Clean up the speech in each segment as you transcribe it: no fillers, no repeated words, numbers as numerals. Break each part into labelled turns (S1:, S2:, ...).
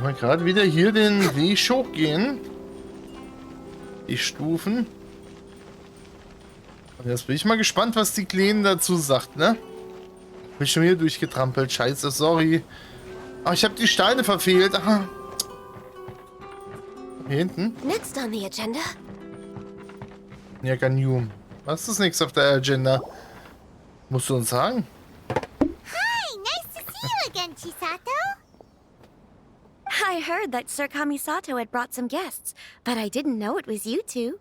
S1: Kann man gerade wieder hier den Weg hochgehen. Die Stufen. Und jetzt bin ich mal gespannt, was die Kleinen dazu sagt, ne? Bin schon wieder durchgetrampelt. Scheiße, sorry. Ach, ich habe die Steine verfehlt. Aha. Hier hinten.
S2: Next on the agenda.
S1: Ja, Ganium. Was ist nichts auf der Agenda? Musst du uns sagen?
S3: Hi, nice to see you again, Chisato.
S2: I heard that Sir Kamisato had brought some guests, but I didn't know it was you two.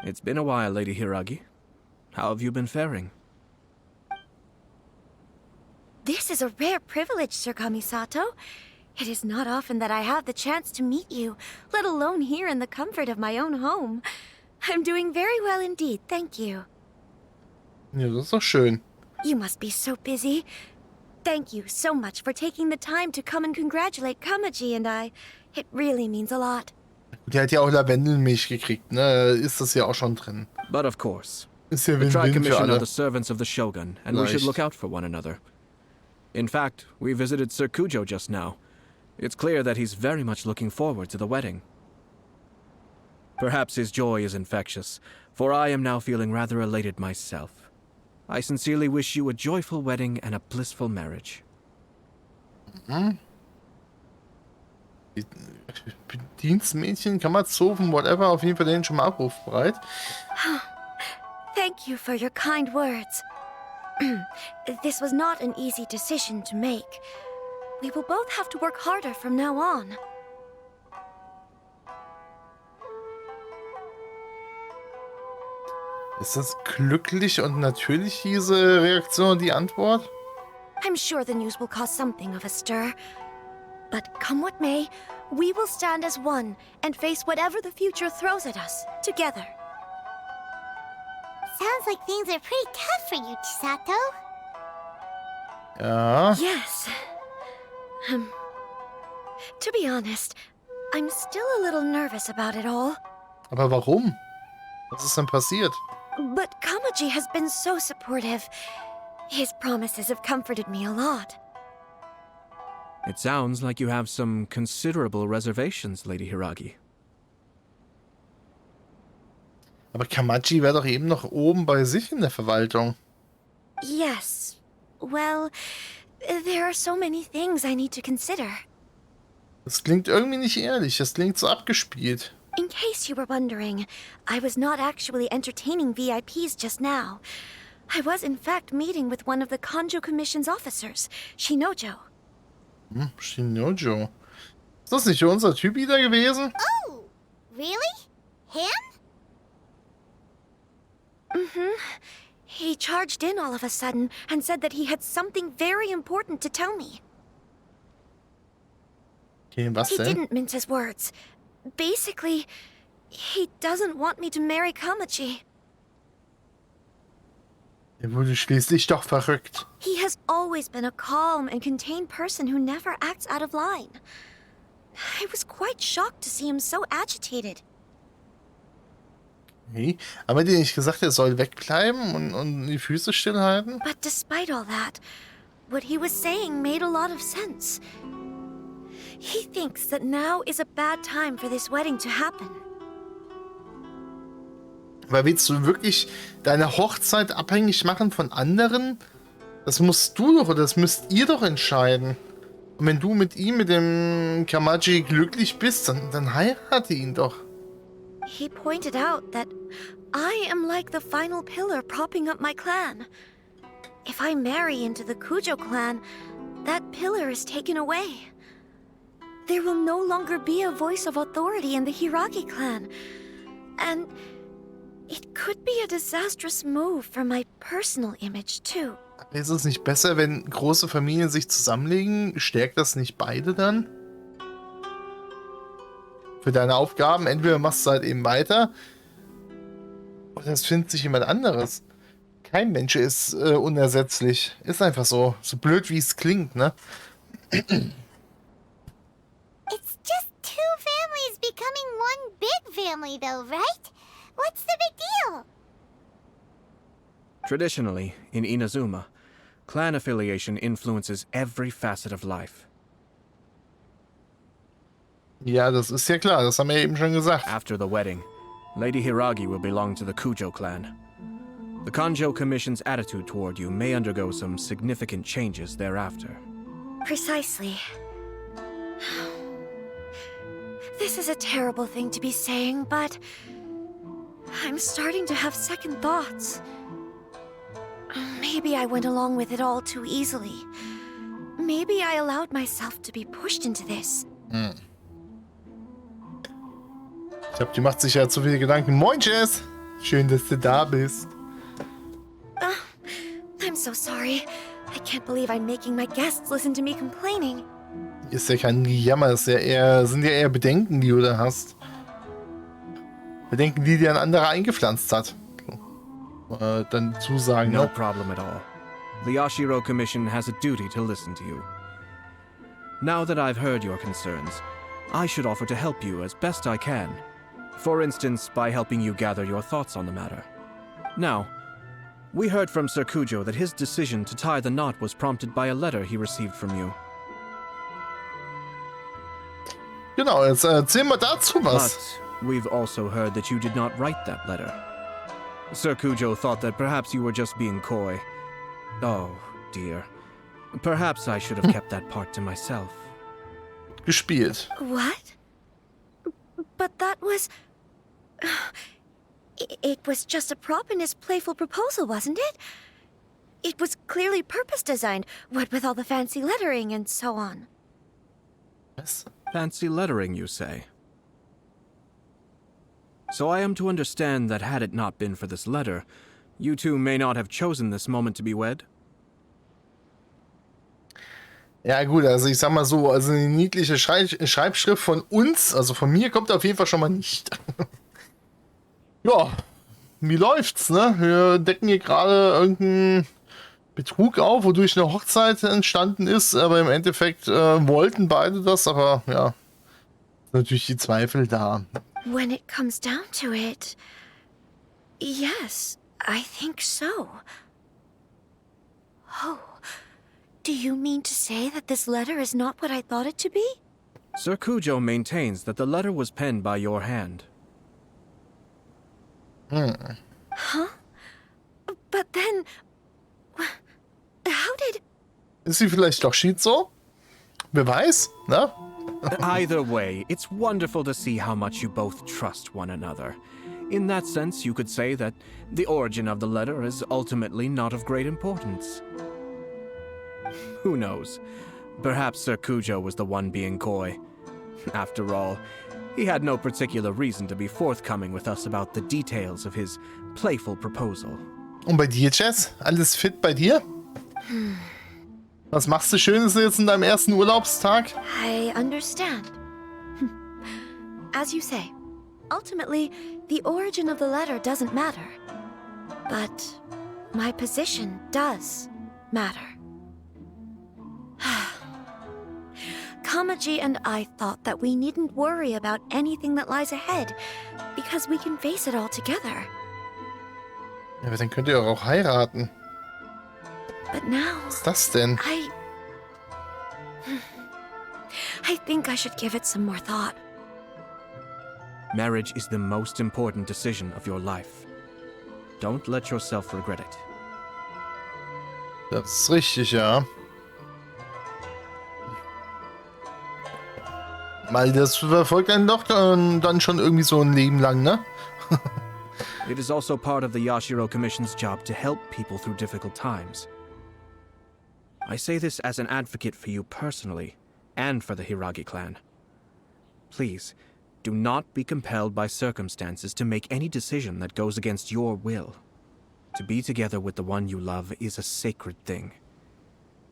S4: It's been a while, Lady Hiragi. How have you been faring?
S2: This is a rare privilege, Sir Kamisato. It is not often that I have the chance to meet you, let alone here in the comfort of my own home. I'm doing very well indeed, thank you.
S1: Ja, das ist doch schön.
S2: You must be so busy. Thank you so much for taking the time to come and congratulate Kamaji and I. It really means a lot.
S1: Die hat ja auch Lavendelmilch gekriegt, ne? Ist das ja auch schon drin.
S4: But of course.
S1: Ist ja
S4: The
S1: Win-Win für
S4: Tri-Commission are
S1: alle.
S4: the servants of the Shogun, and we should
S1: Leicht.
S4: look out for one another. In fact, we visited Sir Kujo just now. It's clear that he's very much looking forward to the wedding. Perhaps his joy is infectious, for I am now feeling rather elated myself. I sincerely wish you a joyful wedding and a blissful marriage.
S1: Dienstmädchen, Kammerzofen, whatever, auf jeden Fall den schon mal abrufbereit.
S2: Thank you for your kind words. This was not an easy decision to make. We will both have to work harder from now on.
S1: Ist das glücklich und natürlich, diese Reaktion, die Antwort?
S2: I'm sure the news will cause something of a stir. But come what may, we will stand as one and face whatever the future throws at us, together.
S3: Sounds like things are pretty tough for you, Chisato.
S1: Ja.
S2: Yes. To be honest, I'm still a little nervous about it all.
S1: Aber warum? Was ist denn passiert?
S2: But Kamaji has been so supportive. His promises have comforted me a lot.
S4: It sounds like you have some considerable reservations, Lady Hiragi.
S1: Aber Kamaji wäre doch eben noch oben bei sich in der Verwaltung.
S2: Yes. Well, there are so many things I need to consider.
S1: Das klingt irgendwie nicht ehrlich. Das klingt so abgespielt.
S2: In case you were wondering, I was not actually entertaining VIPs just now. I was in fact meeting with one of the Kanjo Commission's officers, Shinojo.
S1: Shinojo. Ist das nicht unser Typ wieder gewesen?
S3: Oh, really? Him?
S2: He charged in all of a sudden and said that he had something very important to tell me.
S1: Okay, was
S2: He
S1: denn?
S2: didn't mince his words. Basically, he doesn't want me to marry Kamaji.
S1: Er wurde schließlich doch verrückt.
S2: He has always been a calm and contained person who never acts out of line. I was quite shocked to see him so agitated.
S1: Okay. Aber dir nicht gesagt, er soll wegbleiben und die Füße stillhalten?
S2: But despite all that, what he was saying made a lot of sense. He thinks that now is a bad time for this wedding to happen.
S1: Aber willst du wirklich deine Hochzeit abhängig machen von anderen? Das musst du doch, oder das müsst ihr doch entscheiden. Und wenn du mit ihm, mit dem Kamaji glücklich bist, dann heirate ihn doch.
S2: He pointed out that I am like the final pillar propping up my clan. If I marry into the Kujo clan, that pillar is taken away. There will no longer be a voice of authority in the Hiragi clan. And it could be a disastrous move for my personal image, too.
S1: Ist es nicht besser, wenn große Familien sich zusammenlegen? Stärkt das nicht beide dann? Für deine Aufgaben, entweder machst du halt eben weiter, oder es findet sich jemand anderes. Kein Mensch ist unersetzlich. Ist einfach so. So blöd, wie es klingt, ne?
S3: It's just two families becoming one big family, though, right? What's the big deal?
S4: Traditionally, in Inazuma, clan affiliation influences every facet of life.
S1: Ja, das ist ja klar, das haben wir eben schon gesagt.
S4: After the wedding, Lady Hiragi will belong to the Kujo clan. The Kanjo Commission's attitude toward you may undergo some significant changes thereafter.
S2: Precisely. This is a terrible thing to be saying, but I'm starting to have second thoughts. Maybe I went along with it all too easily. Maybe I allowed myself to be pushed into this.
S1: Ich glaube, die macht sich ja zu viele Gedanken. Moin, Jess! Schön, dass du da bist.
S2: I'm so sorry. I can't believe I'm making my guests listen to me complaining.
S1: Ist ja kein Jammer, ist ja eher, sind ja eher Bedenken, die du da hast. Bedenken, die dir ein anderer eingepflanzt hat. Dann zusagen,
S4: No
S1: ne?
S4: problem at all. The Yashiro Commission has a duty to listen to you. Now that I've heard your concerns, I should offer to help you as best I can. For instance, by helping you gather your thoughts on the matter. Now, we heard from Sir Kujo that his decision to tie the knot was prompted by a letter he received from you.
S1: Genau, jetzt erzähl mal dazu was.
S4: But we've also heard that you did not write that letter. Sir Kujo thought that perhaps you were just being coy. Oh, dear. Perhaps I should have kept that part to myself.
S1: Gespielt.
S2: What? But that was... It was just a prop in his playful proposal, wasn't it? It was clearly purpose-designed, what with all the fancy lettering and so on.
S1: Was?
S4: Fancy lettering, you say? So I am to understand that had it not been for this letter, you two may not have chosen this moment to be wed?
S1: Ja gut, also ich sag mal so, also eine niedliche Schreibschrift von uns, also von mir, kommt auf jeden Fall schon mal nicht. Ja, wie läuft's, ne? Wir decken hier gerade irgendeinen Betrug auf, wodurch eine Hochzeit entstanden ist, aber im Endeffekt wollten beide das, aber ja, natürlich die Zweifel da.
S2: When it comes down to it... Yes, I think so. Oh, do you mean to say that this letter is not what I thought it to be?
S4: Sir Kujo maintains that the letter was penned by your hand.
S2: Huh? But then... How did...
S1: Ist sie vielleicht doch Schizo? Wer weiß, ne?
S4: Either way, it's wonderful to see how much you both trust one another. In that sense, you could say that the origin of the letter is ultimately not of great importance. Who knows? Perhaps Sir Kujo was the one being coy. After all, he had no particular reason to be forthcoming with us about the details of his playful proposal.
S1: Und bei dir, Jess? Alles fit bei dir? Was machst du Schönes jetzt in deinem ersten Urlaubstag?
S2: I understand. As you say, ultimately, the origin of the letter doesn't matter. But my position does matter. Kamaji and I thought that we needn't worry about anything that lies ahead, because we can face it all together.
S1: Ja, aber dann könnt ihr auch heiraten.
S2: But now,
S1: Was ist das denn?
S2: I think I should give it some more thought.
S4: Marriage is the most important decision of your life. Don't let yourself regret it.
S1: Das ist richtig, ja. Weil das verfolgt einen doch dann schon irgendwie so ein Leben lang, ne?
S4: It is also part of the Yashiro Commission's job to help people through difficult times. I say this as an advocate for you personally, and for the Hiragi clan. Please, do not be compelled by circumstances to make any decision that goes against your will. To be together with the one you love is a sacred thing.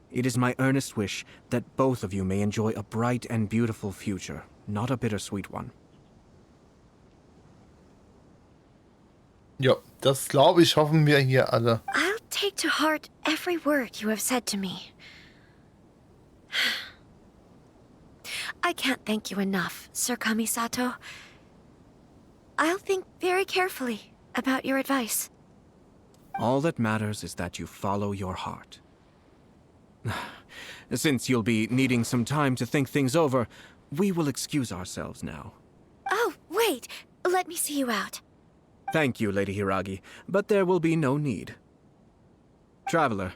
S4: It is my earnest wish that both of you may enjoy a bright and beautiful future, not a bittersweet one.
S1: Ja, das glaube ich, hoffen wir hier alle.
S2: I'll take to heart every word you have said to me. I can't thank you enough, Sir Kamisato. I'll think very carefully about your advice.
S4: All that matters is that you follow your heart. Since you'll be needing some time to think things over, We will excuse ourselves now.
S2: Oh, wait. Let me see you out.
S4: Thank you, Lady Hiragi, but there will be no need. Traveler,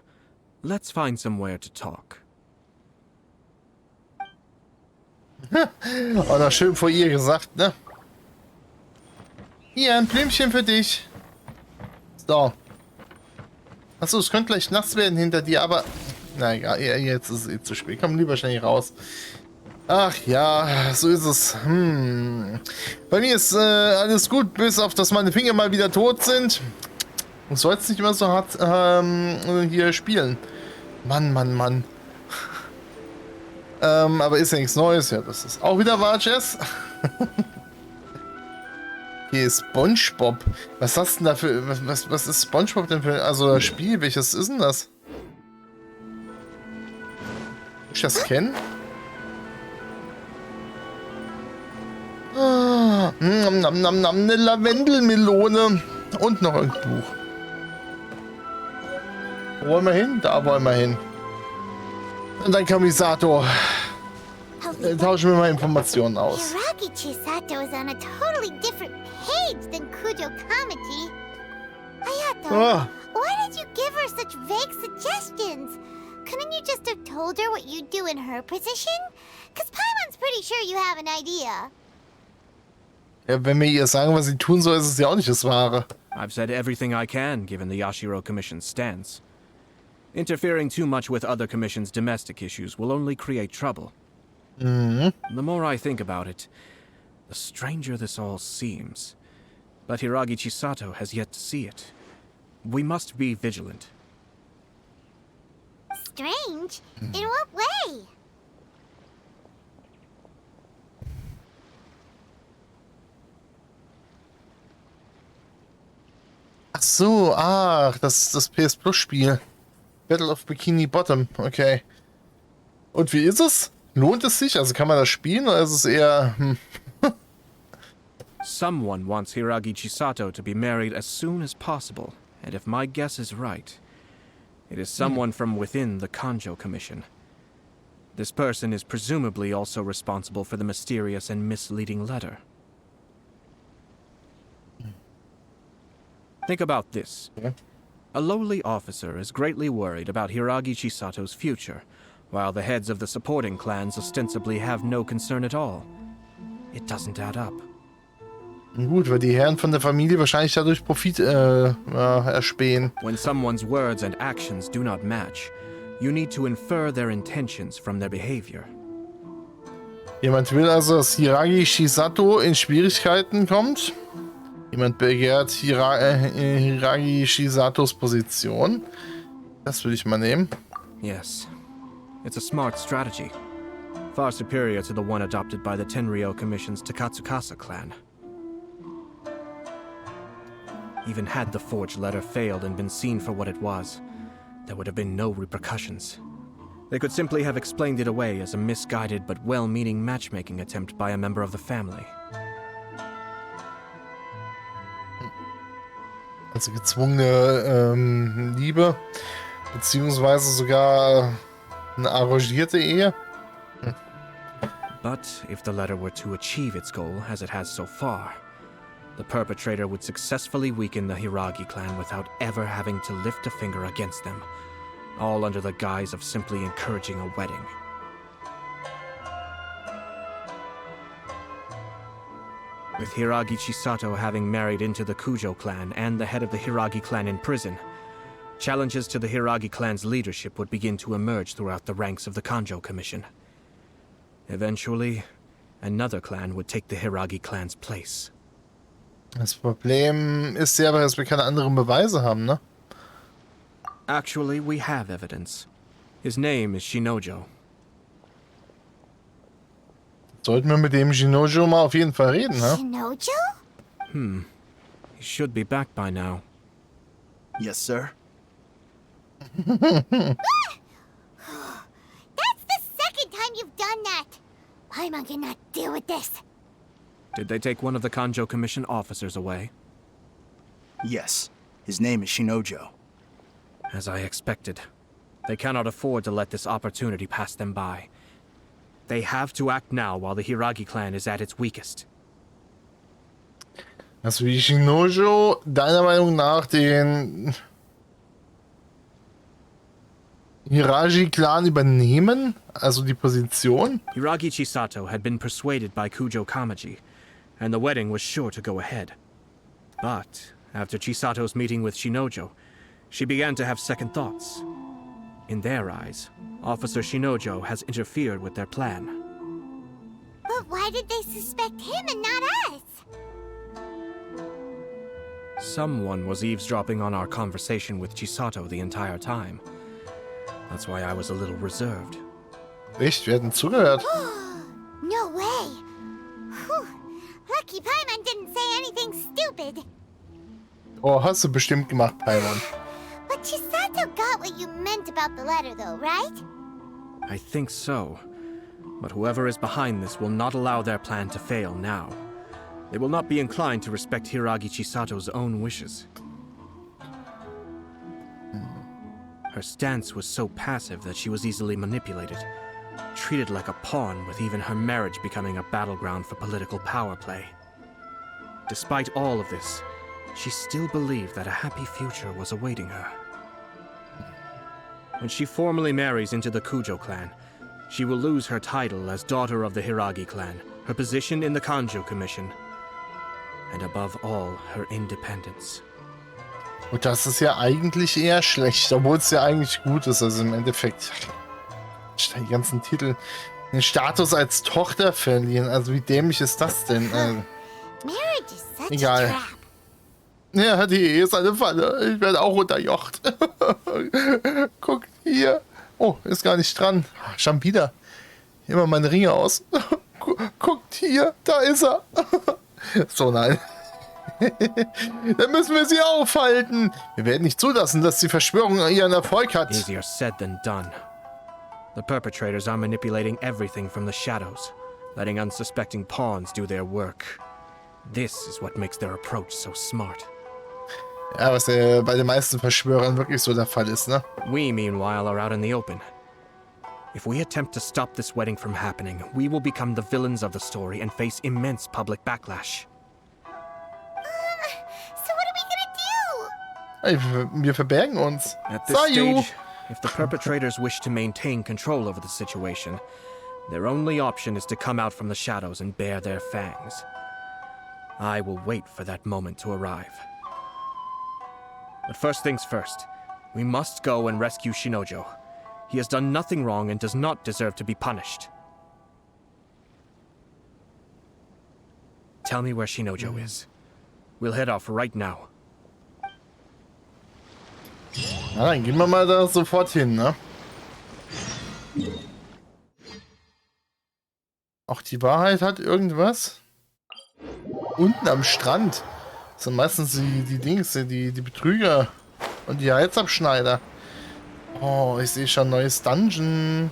S4: let's find somewhere to talk.
S1: Oder schön vor ihr gesagt, ne? Hier, ein Blümchen für dich. So. Achso, es könnte gleich nachts werden hinter dir, aber... Na egal, jetzt ist es eh zu spät. Komm lieber schnell raus. Ach ja, so ist es. Bei mir ist alles gut, bis auf, dass meine Finger mal wieder tot sind. Du sollst nicht immer so hart hier spielen. Mann. Aber ist ja nichts Neues. Ja, das ist auch wieder wahr, Jess. Hier ist SpongeBob. Was hast du denn da für... Was ist SpongeBob denn für... Also das Spiel, welches ist denn das? Muss ich das kennen? Eine Lavendelmelone. Und noch ein Buch. Wo wollen wir hin? Da wollen wir hin. Und dann Kamisato. Tauschen wir mal Informationen aus.
S3: Hiragi Chisato is on a totally different page than Kujo Kamiji. Hayato, why did you give her such vague suggestions? Couldn't you just have told her what you'd do in her position? Because Paimon's pretty sure you have an idea.
S1: Ja, wenn wir ihr sagen, was sie tun soll, ist es ja auch nicht das Wahre.
S4: I've said everything I can, given the Yashiro Commission's stance. Interfering too much with other commission's domestic issues will only create trouble. The more I think about it, the stranger this all seems. But Hiragi Chisato has yet to see it. We must be vigilant.
S3: Strange? In what way?
S1: Ach so, das ist das PS Plus Spiel. Battle of Bikini Bottom, okay. Und wie ist es? Lohnt es sich? Also kann man das spielen oder ist es eher...
S4: Someone wants Hiragi Chisato to be married as soon as possible, and if my guess is right, it is someone from within the Kanjo Commission. This person is presumably also responsible for the mysterious and misleading letter. Think about this.
S1: Yeah.
S4: A lowly officer is greatly worried about Hiragi Chisato's future, while the heads of the supporting clans ostensibly have no concern at all. It doesn't add up.
S1: Gut, weil die Herren von der Familie wahrscheinlich dadurch Profit erspähen.
S4: When someone's words and actions do not match, you need to infer their intentions from their behavior.
S1: Jemand will also, dass Hiragi Chisato in Schwierigkeiten kommt. Jemand begehrt Hiragi Chisatos Position. Das würde ich mal nehmen.
S4: Yes. It's a smart strategy. Far superior to the one adopted by the Tenryou Commission's Takatsukasa clan. Even had the forged letter failed and been seen for what it was, there would have been no repercussions. They could simply have explained it away as a misguided but well-meaning matchmaking attempt by a member of the family.
S1: Also gezwungene Liebe, beziehungsweise sogar eine arrangierte Ehe.
S4: But if the letter were to achieve its goal, as it has so far, the perpetrator would successfully weaken the Hiragi clan without ever having to lift a finger against them, all under the guise of simply encouraging a wedding. With Hiragi Chisato having married into the Kujo clan and the head of the Hiragi clan in prison, challenges to the Hiragi clan's leadership would begin to emerge throughout the ranks of the Kanjo Commission. Eventually, another clan would take the Hiragi clan's place.
S1: Das Problem ist ja, dass wir keine anderen Beweise haben, ne?
S4: Actually, we have evidence. His name is Shinojo.
S1: Sollten wir mit dem Shinojo mal auf jeden Fall reden, ne?
S3: Shinojo?
S4: He should be back by now.
S5: Yes, sir.
S3: That's the second time you've done that! Paimon cannot deal with this.
S4: Did they take one of the Kanjo Commission officers away?
S5: Yes. His name is Shinojo.
S4: As I expected. They cannot afford to let this opportunity pass them by. They have to act now while the Hiragi clan is at its weakest.
S1: Also wie Shinojo deiner Meinung nach den Hiragi-Clan übernehmen? Also die Position?
S4: Hiragi Chisato had been persuaded by Kujo Kamaji, and the wedding was sure to go ahead. But after Chisato's meeting with Shinojo, she began to have second thoughts. In their eyes, Officer Shinojo has interfered with their plan.
S3: But why did they suspect him and not us?
S4: Someone was eavesdropping on our conversation with Chisato the entire time. That's why I was a little reserved.
S1: Echt? Wir hätten zugehört.
S3: No way. Whew. Lucky Paimon didn't say anything stupid.
S1: Oh, hast du bestimmt gemacht, Paimon.
S3: But Chisato got what you meant about the letter, though, right?
S4: I think so. But whoever is behind this will not allow their plan to fail now. They will not be inclined to respect Hiragi Chisato's own wishes. Her stance was so passive that she was easily manipulated, treated like a pawn, with even her marriage becoming a battleground for political power play. Despite all of this, she still believed that a happy future was awaiting her. When she formally marries into the Kujo clan, she will lose her title as daughter of the Hiragi clan, her position in the Kanjo Commission, and above all, her independence.
S1: Und das ist ja eigentlich eher schlecht, obwohl es ja eigentlich gut ist. Also im Endeffekt, die ganzen Titel, den Status als Tochter verlieren. Also wie dämlich ist das denn?
S3: Marriage is such
S1: Egal.
S3: a trap.
S1: Ja, die Ehe ist eine Falle. Ich werde auch unterjocht. Guckt hier. Oh, ist gar nicht dran. Schon wieder. Immer meine Ringe aus. Guckt hier, da ist er. So, nein. Dann müssen wir sie aufhalten. Wir werden nicht zulassen, dass die Verschwörung ihren Erfolg hat.
S4: Easier said than done. The perpetrators are manipulating everything from the shadows, letting unsuspecting pawns do their work. This is what makes their approach so smart.
S1: Ja, was ja bei den meisten Verschwörern wirklich so der Fall ist, ne?
S4: We, meanwhile, are out in the open. If we attempt to stop this wedding from happening, we will become the villains of the story and face immense public backlash.
S3: So what are we gonna do?
S1: Ey, wir verbergen uns.
S4: At this
S1: Sayu!
S4: stage, if the perpetrators wish to maintain control over the situation, their only option is to come out from the shadows and bare their fangs. I will wait for that moment to arrive. But first things first, we must go and rescue Shinojo. He has done nothing wrong and does not deserve to be punished. Tell me where Shinojo is. We'll head off right now.
S1: Na, dann gehen wir mal da sofort hin, ne? Auch die Wahrheit hat irgendwas. Unten am Strand sind meistens die Dings, die Betrüger und die Halsabschneider. Oh, ich sehe schon neues Dungeon.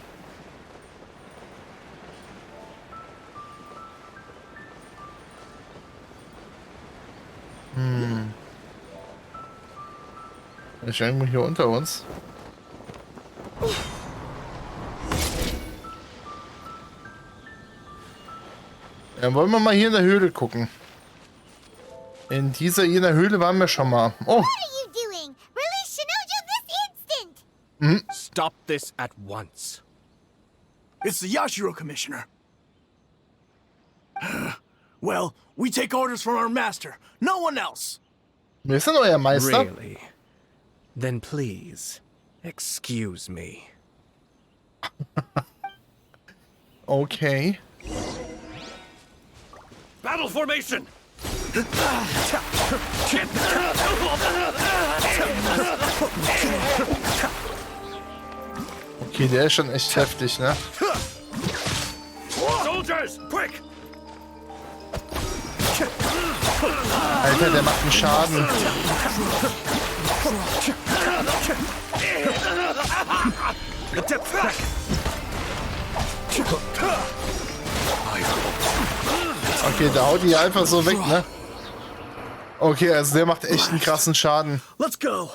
S1: Ist irgendwo hier unter uns. Ja, wollen wir mal hier in der Höhle gucken. In dieser hier in der Höhle waren wir schon mal. Oh.
S3: What are you doing? Release Shinojo this instant!
S4: Stop this at once.
S5: It's the Yashiro Commissioner. Well, we take orders from our master. No one else.
S1: Wer ist denn euer Meister?
S4: Really? Then please, excuse me.
S1: Okay.
S4: Battle formation!
S1: Okay, der ist schon echt heftig, ne?
S4: Soldiers, quick!
S1: Alter, der macht einen Schaden. Okay, der haut die einfach so weg, ne? Okay, also der macht echt einen krassen Schaden.
S5: Let's go.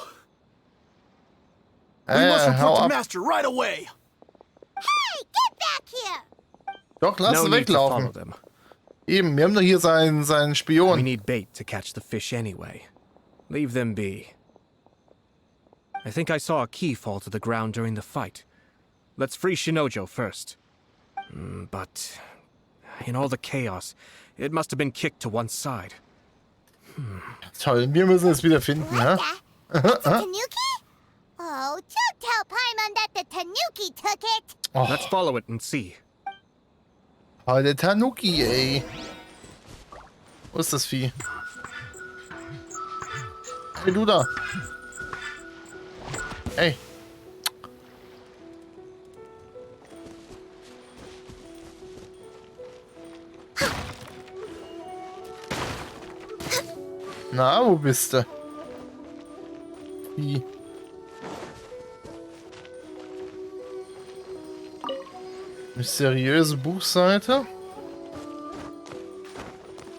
S5: We must
S1: Hau
S5: report to
S1: ab.
S5: Master right away.
S3: Hey, get back here!
S1: Doch, lass
S4: No
S1: ihn
S4: need to follow
S1: weglaufen.
S4: them.
S1: Eben, wir haben doch hier seinen
S4: We
S1: Spion.
S4: need bait to catch the fish anyway. Leave them be. I think I saw a key fall to the ground during the fight. Let's free Shinojo first. But in all the chaos, it must have been kicked to one side.
S1: Toll, wir müssen es wieder finden, hä?
S3: The Tanuki? Oh, don't tell Paimon that the Tanuki took it.
S1: Oh,
S4: Let's follow it and see.
S1: aber der Tanuki, ey. Wo ist das Vieh? Hey, du da. Hey. Na, wo bist du? Wie? Mysteriöse Buchseite.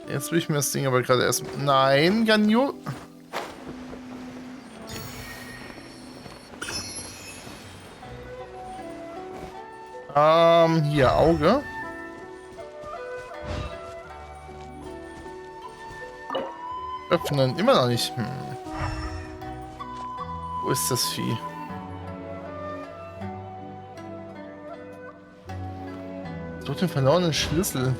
S1: Jetzt will ich mir das Ding aber gerade erst... Nein, Ganyu. Hier, Auge. Öffnen, immer noch nicht. Wo ist das Vieh? Such den verlorenen Schlüssel.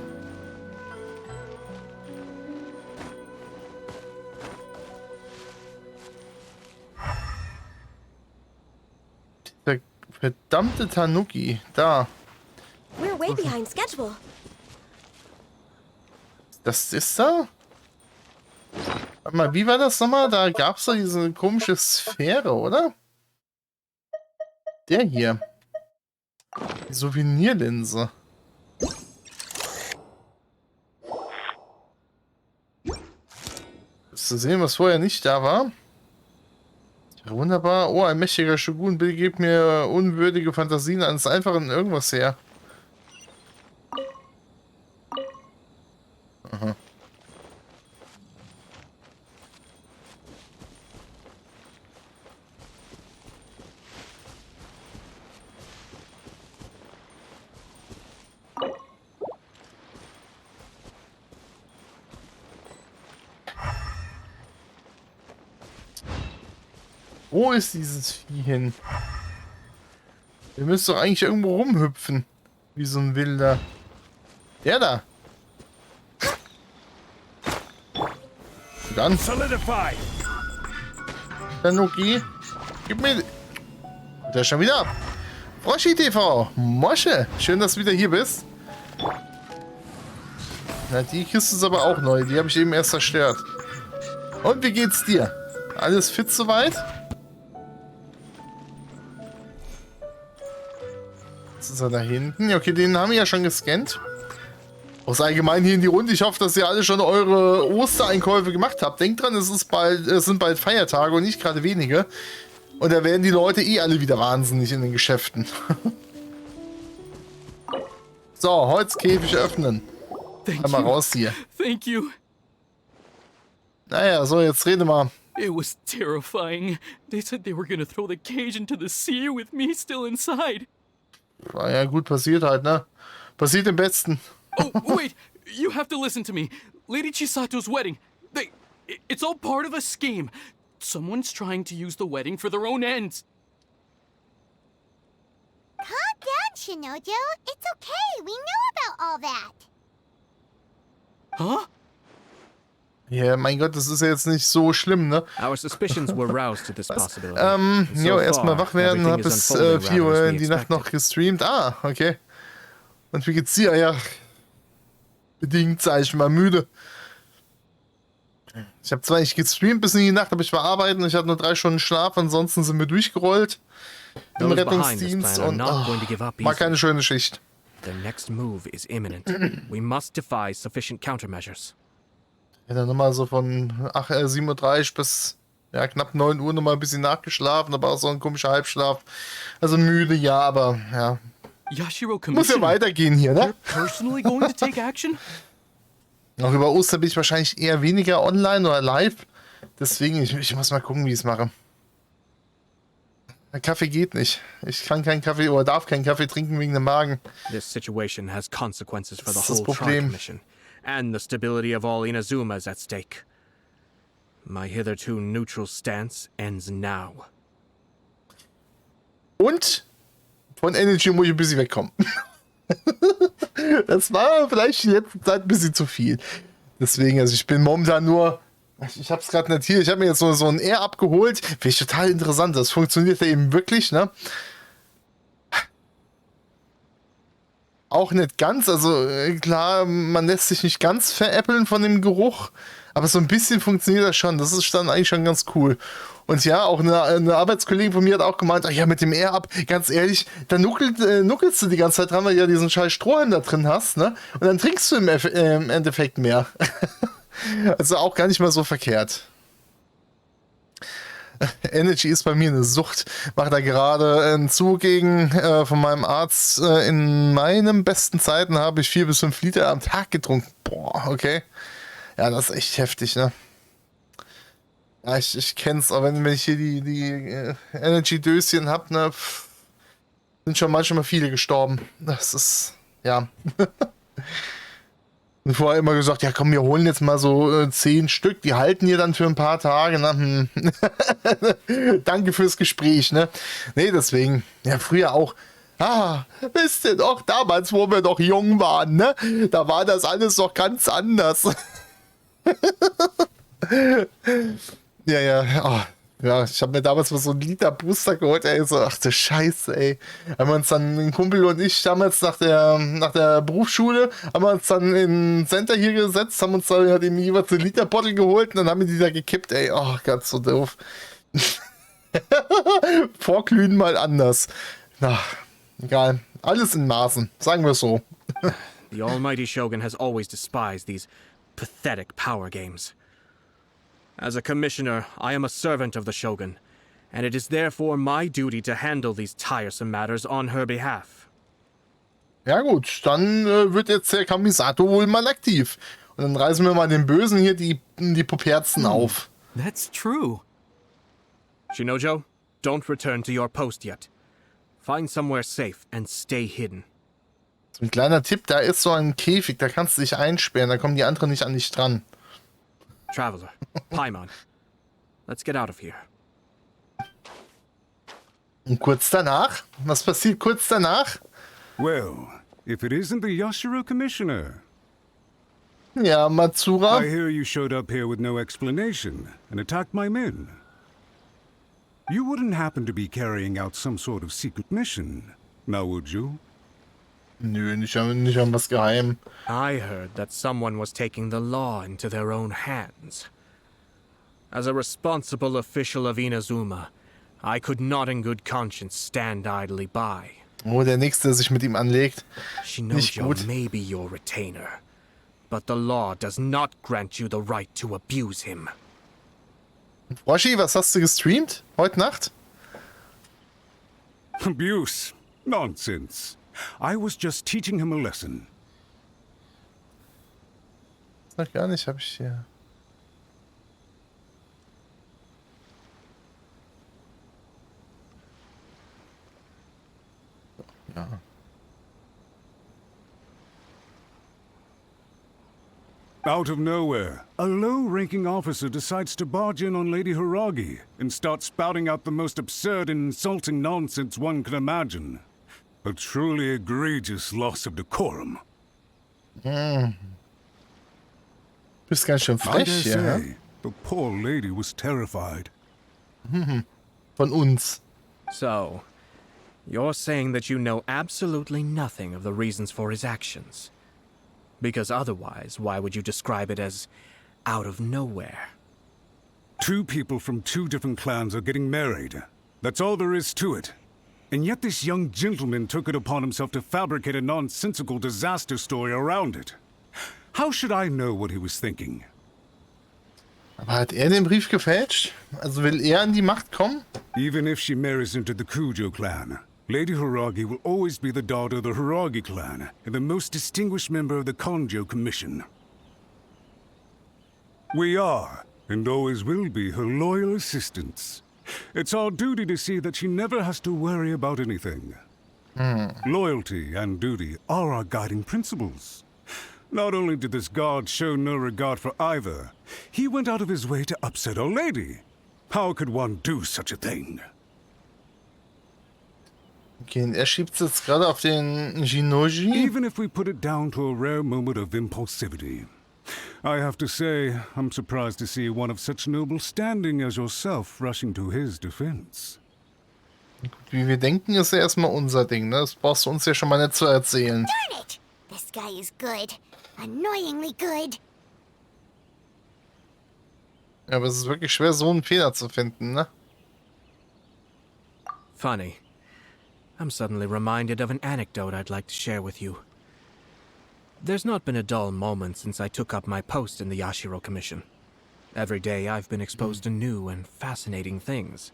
S1: Der verdammte Tanuki. Da.
S2: We're way behind schedule.
S1: Das ist da? Warte mal, wie war das nochmal? Da gab es doch diese komische Sphäre, oder? Der hier. Die Souvenirlinse. Ist zu sehen, was vorher nicht da war. Ja, wunderbar. Oh, ein mächtiger Shogun gibt mir unwürdige Fantasien eines einfachen irgendwas her. Aha. Wo ist dieses Vieh hin? Wir müssen doch eigentlich irgendwo rumhüpfen. Wie so ein Wilder. Der da. Dann.
S4: Solidify!
S1: Tanuki. Gib mir... Der ist schon wieder ab. Froschi TV. Mosche. Schön, dass du wieder hier bist. Na, die Kiste ist aber auch neu. Die habe ich eben erst zerstört. Und wie geht's dir? Alles fit soweit? Was ist er da hinten? Ja, okay, den haben wir ja schon gescannt. Aus allgemein hier in die Runde. Ich hoffe, dass ihr alle schon eure Ostereinkäufe gemacht habt. Denkt dran, es sind bald Feiertage und nicht gerade wenige. Und da werden die Leute eh alle wieder wahnsinnig in den Geschäften. So, Holzkäfig öffnen. Mal raus hier.
S6: Thank you.
S1: Naja, so, jetzt rede mal.
S6: It was terrifying. They said they were gonna throw the cage into the sea with me still inside.
S1: War ja gut, passiert halt, ne? Passiert im Besten.
S6: Oh, wait. You have to listen to me. Lady Chisato's wedding. It's all part of a scheme. Someone's trying to use the wedding for their own ends.
S3: Calm down, Shinojo. It's okay. We know about all that.
S6: Huh?
S1: Ja, mein Gott, das ist ja jetzt nicht so schlimm, ne?
S4: Our suspicions were roused to this possibility.
S1: Jo, erstmal wach werden, hab
S4: everything
S1: bis
S4: is unfolding
S1: 4
S4: rather
S1: Uhr
S4: as
S1: in
S4: we
S1: die Nacht noch
S4: expected.
S1: gestreamt. Ah, okay. Und wie geht's dir? Ja, bedingt, sag ich mal, müde. Ich habe zwar nicht gestreamt bis in die Nacht, aber ich war arbeiten. Ich hatte nur 3 Stunden Schlaf, ansonsten sind wir durchgerollt im
S4: Those behind this
S1: Rettungsdienst
S4: plan are
S1: und
S4: not going to give up
S1: war
S4: easily.
S1: keine schöne Schicht.
S4: Their next move is imminent. We must devise sufficient countermeasures.
S1: Ja, dann nochmal so von 7:30 Uhr bis ja, knapp 9 Uhr nochmal ein bisschen nachgeschlafen, aber auch so ein komischer Halbschlaf. Also müde, ja, aber ja.
S6: Yashiro
S1: Muss ja
S6: Commission.
S1: weitergehen hier, ne?
S6: Personally going to take action?
S1: Auch über Ostern bin ich wahrscheinlich eher weniger online oder live. Deswegen, ich muss mal gucken, wie ich es mache. Kaffee geht nicht. Ich kann keinen Kaffee oder darf keinen Kaffee trinken wegen dem Magen.
S4: This situation has consequences for the
S1: Das ist das
S4: whole Tribe
S1: Problem.
S4: Commission, and the stability of all Inazuma is at stake. My hitherto neutral stance ends now.
S1: Und von Energy muss ich ein bisschen wegkommen. Das war vielleicht die letzte Zeit ein bisschen zu viel. Deswegen, also ich bin momentan nur... Ich hab's gerade nicht hier. Ich habe mir jetzt so ein R abgeholt. Finde ich total interessant. Das funktioniert ja eben wirklich, ne? Auch nicht ganz. Also klar, man lässt sich nicht ganz veräppeln von dem Geruch. Aber so ein bisschen funktioniert das schon. Das ist dann eigentlich schon ganz cool. Und ja, auch eine Arbeitskollegin von mir hat auch gemeint, ach ja, mit dem R ab, ganz ehrlich, da nuckelst du die ganze Zeit dran, weil du ja diesen scheiß Strohhalm da drin hast, ne? Und dann trinkst du im Endeffekt mehr. Also auch gar nicht mal so verkehrt. Energy ist bei mir eine Sucht. Mache da gerade einen zugegen von meinem Arzt. In meinen besten Zeiten habe ich 4 bis 5 Liter am Tag getrunken. Boah, okay. Ja, das ist echt heftig, ne? Ja, ich kenn's, aber wenn ich hier die Energy-Döschen hab, ne, sind schon manchmal viele gestorben. Das ist, ja. Und vorher immer gesagt, ja komm, wir holen jetzt mal so 10 Stück, die halten hier dann für ein paar Tage. Ne? Danke fürs Gespräch, ne? Nee, deswegen, ja, früher auch. Wisst ihr doch, damals, wo wir noch jung waren, ne? Da war das alles doch ganz anders. Ja, ich habe mir damals mal so einen Liter Booster geholt, ey, so, ach du Scheiße, ey. Haben wir uns dann, ein Kumpel und ich, damals nach der Berufsschule, haben wir uns dann in ein Center hier gesetzt, haben uns dann eben jeweils eine Liter Bottle geholt und dann haben wir die da gekippt, ey, oh, ganz so doof. Vorglühen mal anders. Na, egal. Alles in Maßen, sagen wir es so.
S4: The almighty Shogun has always despised these pathetic power games. As a commissioner, I am a servant of the Shogun, and it is therefore my duty to handle these tiresome matters on her behalf.
S1: Ja gut, dann wird jetzt der Kamisato wohl mal aktiv. Und dann reißen wir mal den Bösen hier die Puperzen auf.
S6: That's true.
S4: Shinojo, don't return to your post yet. Find somewhere safe and stay hidden.
S1: So ein kleiner Tipp, da ist so ein Käfig, da kannst du dich einsperren, da kommen die anderen nicht an dich dran.
S4: Traveler, Paimon, let's get out of here.
S1: Und kurz danach? Was passiert kurz danach?
S7: Well, if it isn't the Yashiro Commissioner.
S1: Ja, Matsura.
S7: I hear you showed up here with no explanation and attacked my men. You wouldn't happen to be carrying out some sort of secret mission, now would you?
S1: Nö, nicht an was geheim.
S4: I heard that someone was taking the law into their own hands. As a responsible official of Inazuma, I could not in good conscience stand idly by.
S1: Oh, der Nächste, der sich mit ihm anlegt. Nicht
S4: Shinojo
S1: gut.
S4: may be your retainer, but the law does not grant you the right to abuse him.
S1: Roshi, was hast du gestreamt? Heute Nacht?
S7: Abuse? Nonsense. I was just teaching him a lesson.
S1: Sag gar nicht, hab ich hier. Ja.
S7: Out of nowhere, a low-ranking officer decides to barge in on Lady Hiragi and start spouting out the most absurd and insulting nonsense one can imagine. A truly egregious loss of decorum.
S1: Bist ganz schön
S7: I
S1: frech
S7: dare
S1: hier, ja?
S7: say, the poor lady was terrified.
S1: Von uns.
S4: So, you're saying that you know absolutely nothing of the reasons for his actions. Because otherwise, why would you describe it as out of nowhere?
S7: 2 people from 2 different clans are getting married. That's all there is to it. And yet this young gentleman took it upon himself to fabricate a nonsensical disaster story around it. How should I know what he was thinking?
S1: Aber hat er den Brief gefälscht? Also will er an die Macht kommen?
S7: Even if she marries into the Kujo clan, Lady Hiragi will always be the daughter of the Hiragi clan and the most distinguished member of the Konjo Commission. We are, and always will be, her loyal assistants. It's our duty to see that she never has to worry about anything. Loyalty and duty are our guiding principles. Not only did this guard show no regard for either, he went out of his way to upset our lady. How could one do such a thing?
S1: Okay, und er schiebt es jetzt gerade auf den Shinoji.
S7: Even if we put it down to a rare moment of impulsivity, I have to say, I'm surprised to see one of such noble standing as yourself rushing to his defense.
S1: Wie wir denken, ist ja erstmal unser Ding, ne? Das brauchst du uns ja schon mal nicht zu erzählen.
S3: Darn it! This guy is good. Annoyingly good.
S1: Ja, aber es ist wirklich schwer, so einen Fehler zu finden, ne?
S4: Funny. I'm suddenly reminded of an anecdote I'd like to share with you. There's not been a dull moment since I took up my post in the Yashiro Commission. Every day I've been exposed to new and fascinating things.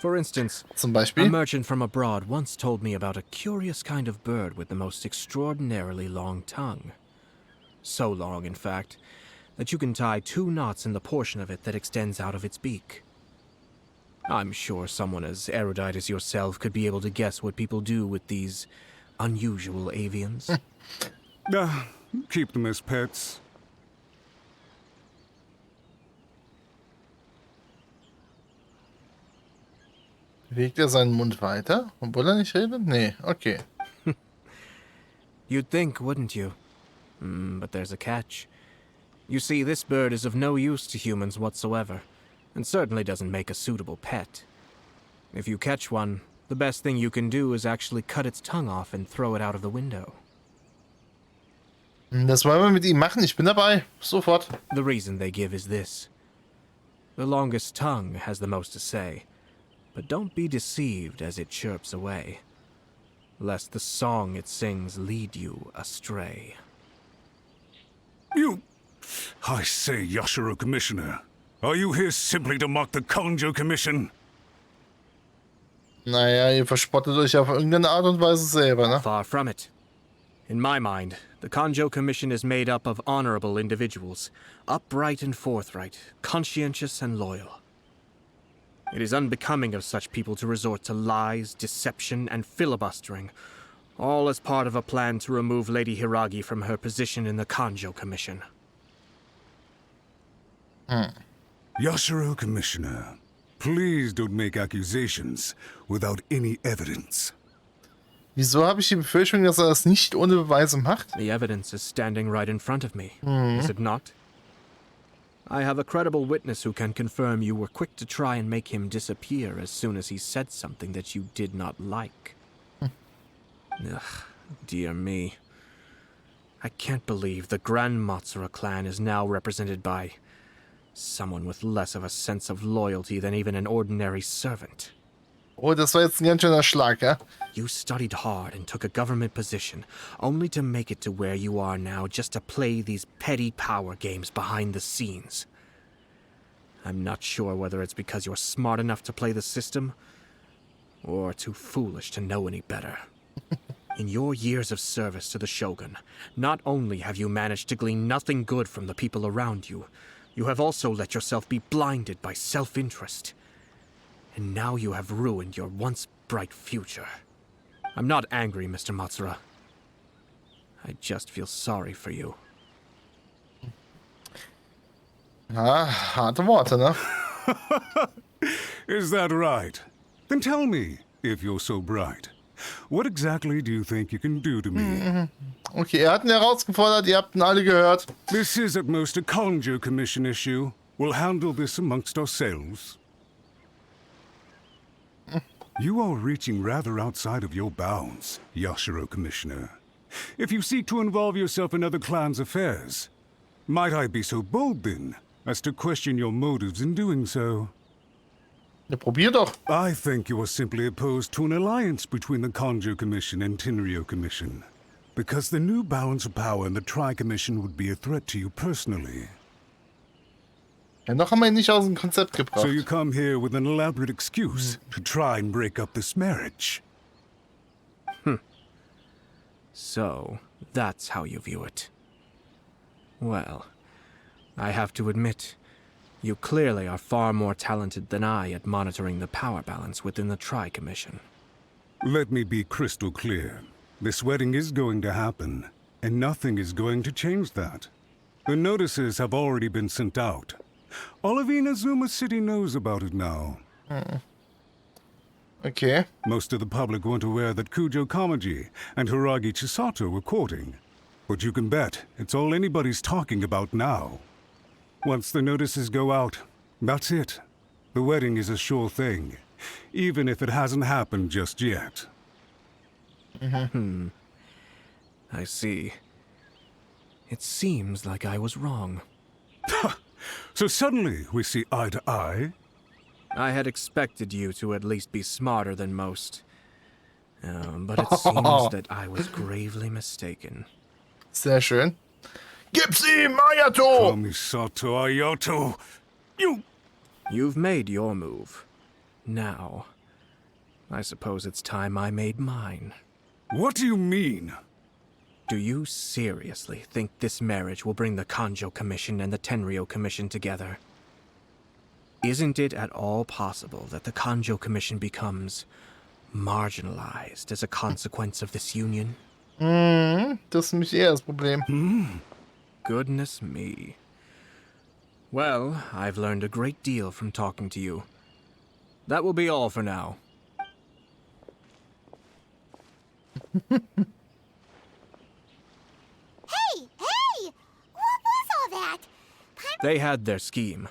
S4: For instance,
S1: Zum
S4: a
S1: Beispiel?
S4: merchant from abroad once told me about a curious kind of bird with the most extraordinarily long tongue. So long, in fact, that you can tie 2 knots in the portion of it that extends out of its beak. I'm sure someone as erudite as yourself could be able to guess what people do with these unusual avians.
S7: Keep them as pets.
S1: Bewegt er seinen Mund weiter, obwohl er nicht redet? Nee, okay.
S4: You'd think, wouldn't you? But there's a catch. You see, this bird is of no use to humans whatsoever, and certainly doesn't make a suitable pet. If you catch one, the best thing you can do is actually cut its tongue off and throw it out of the window.
S1: Das wollen wir mit ihm machen, ich bin dabei. Sofort.
S4: The reason they give is this. The longest tongue has the most to say, but don't be deceived as it chirps away, lest the song it sings lead you astray.
S7: I say, Yashiro Commissioner, are you here simply to mock the Kanjo Commission?
S1: Naja, ihr verspottet euch auf irgendeine Art und Weise selber, ne?
S4: Far from it. In my mind, the Kanjo Commission is made up of honorable individuals, upright and forthright, conscientious and loyal. It is unbecoming of such people to resort to lies, deception, and filibustering, all as part of a plan to remove Lady Hiragi from her position in the Kanjo Commission.
S7: Yashiro Commissioner, please don't make accusations without any evidence.
S1: Wieso habe ich die Befürchtung, dass er das nicht ohne Beweise macht?
S4: The evidence is standing right in front of me, is it not? I have a credible witness who can confirm you were quick to try and make him disappear as soon as he said something that you did not like. Ugh, dear me. I can't believe the Grand Matsura clan is now represented by someone with less of a sense of loyalty than even an ordinary servant.
S1: Oh, das war jetzt ein ganz schöner Schlag, ja?
S4: You studied hard and took a government position, only to make it to where you are now just to play these petty power games behind the scenes. I'm not sure whether it's because you're smart enough to play the system, or too foolish to know any better. In your years of service to the Shogun, not only have you managed to glean nothing good from the people around you, you have also let yourself be blinded by self-interest. And now you have ruined your once bright future. I'm not angry, Mr. Matsura. I just feel sorry for you.
S1: Ah, harte Worte, ne?
S7: Is that right? Then tell me, if you're so bright, what exactly do you think you can do to me?
S1: Okay, er hat ihn herausgefordert, ihr habt ihn alle gehört.
S7: This is at most a Kanjo Commission issue. We'll handle this amongst ourselves. You are reaching rather outside of your bounds, Yashiro Commissioner. If you seek to involve yourself in other clans' affairs, might I be so bold then, as to question your motives in doing so?
S1: Ja, probier doch.
S7: I think you are simply opposed to an alliance between the Kanjo Commission and Tenryo Commission, because the new balance of power in the Tri-Commission would be a threat to you personally.
S1: Ja, noch haben wir ihn nicht aus dem Konzept gebracht.
S7: So you come here with an elaborate excuse to try and break up this marriage.
S4: So, that's how you view it. Well, I have to admit, You clearly are far more talented than I at monitoring the power balance within the Tri-Commission.
S7: Let me be crystal clear. This wedding is going to happen, and nothing is going to change that. The notices have already been sent out. All of Inazuma City knows about it now.
S1: Okay.
S7: Most of the public weren't aware that Kujo Kamaji and Hiragi Chisato were courting. But you can bet it's all anybody's talking about now. Once the notices go out, that's it. The wedding is a sure thing, even if it hasn't happened just yet.
S4: I see. It seems like I was wrong.
S7: So suddenly we see eye to eye?
S4: I had expected you to at least be smarter than most. But it seems that I was gravely mistaken.
S1: Sehr schön. Gib's ihm, Ayato!
S7: Kamisato Ayato!
S4: You've made your move. Now, I suppose it's time I made mine.
S7: What do you mean?
S4: Do you seriously think this marriage will bring the Kanjo Commission and the Tenryou Commission together? Isn't it at all possible that the Kanjo Commission becomes marginalized as a consequence of this union?
S1: Das ist nämlich eher das Problem.
S4: Goodness me. Well, I've learned a great deal from talking to you. That will be all for now.
S3: Hey! What was all that?
S4: They had their scheme,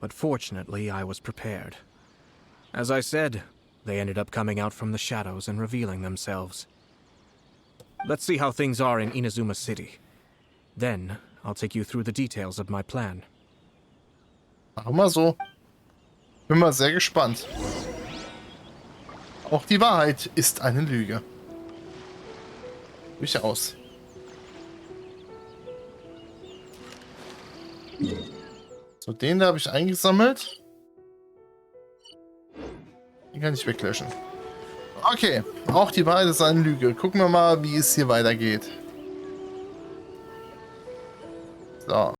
S4: but fortunately I was prepared. As I said, they ended up coming out from the shadows and revealing themselves. Let's see how things are in Inazuma City. Then, I'll take you through the details of my plan.
S1: Machen wir so. Bin mal sehr gespannt. Auch die Wahrheit ist eine Lüge. Durchaus. So, den da habe ich eingesammelt. Den kann ich weglöschen. Okay, auch die Wahrheit ist eine Lüge. Gucken wir mal, wie es hier weitergeht. So.